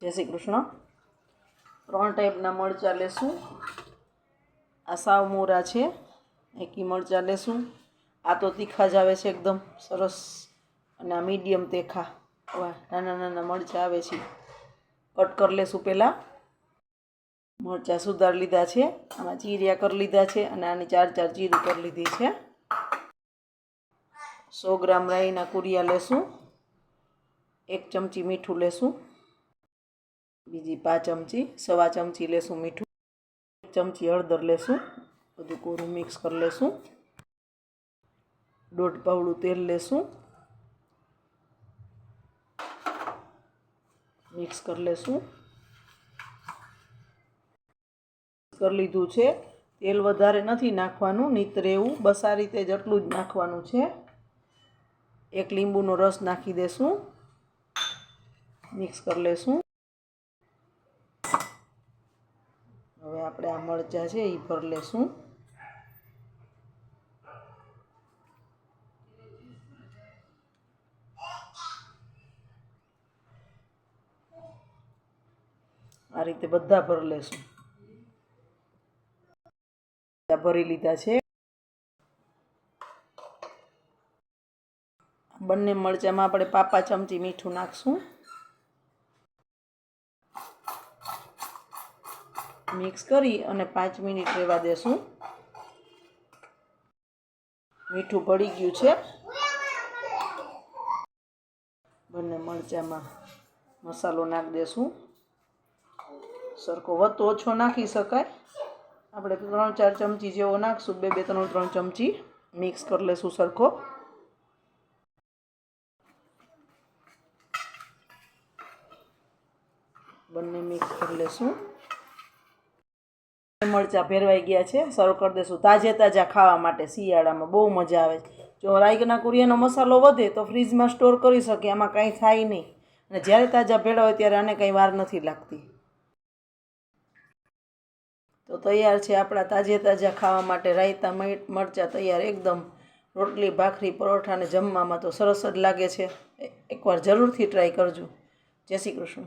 જય શ્રી કૃષ્ણ। 3 ટાઈપના મરચાં લેશું। આ સાવ મોરા છે, એકી મરચાં લેશું। આ તો તીખા જ આવે છે એકદમ સરસ, અને આ મીડિયમ તીખા નાના નાના મરચાં આવે છે। કટ કરી લેશું। પહેલાં મરચાં સુધારી લીધા છે, આમાં ચીરિયા કરી લીધા છે, અને આની 4 ચીરું કરી લીધી છે। 100 ગ્રામ રાઈના કુરિયા લેશું। 1 ચમચી મીઠું લેશું। બીજી 5 ચમચી, 1.25 ચમચી લેશું મીઠું। 1 ચમચી હળદર લેશું। બધું કોરું મિક્સ કરી લેશું। 1.5 પાવડું તેલ લેશું, મિક્સ કરી લેશું। કરી લીધું છે। તેલ વધારે નથી નાખવાનું, નીતરે એવું, બસ આ રીતે જ એટલું જ નાખવાનું છે। 1 લીંબુનો રસ નાખી દેશું, મિક્સ કરી લેશું। હવે આપણે આ મરચાં છે એ ભરી લેશું। આ રીતે બધા ભરી લેશું। ભરી લીધા છે। બંને મરચાંમાં આપણે 5 ચમચી મીઠું નાખશું। મિક્સ કરી અને 5 મિનિટ રહેવા દેશું। મીઠું ભળી ગયું છે। બંને મરચાંમાં મસાલો નાખી દેશું। સરખો વધતો ઓછો નાખી શકાય, આપણે 3-4 ચમચી જેવો નાખશું। 2-3 ચમચી મિક્સ કરી લેશું સરખો। બંને મિક્સ કરી લેશું। મરચાં ભેરવાઈ ગયા છે, સર્વ કરી દેશું। તાજા ખાવા માટે શિયાળામાં બહુ મજા આવે છે। જો રાઈના કુરિયાનો મસાલો વધે તો ફ્રીજમાં સ્ટોર કરી શકીએ, આમાં કાંઈ થાય નહીં, અને જ્યારે તાજા ભેળા હોય ત્યારે આને કંઈ વાર નથી લાગતી। તો તૈયાર છે આપણા તાજા ખાવા માટે રાયતા મરચાં તૈયાર એકદમ। રોટલી, ભાખરી, પરોઠાને જમવામાં તો સરસ જ લાગે છે। એકવાર જરૂરથી ટ્રાય કરજો। જય શ્રી કૃષ્ણ।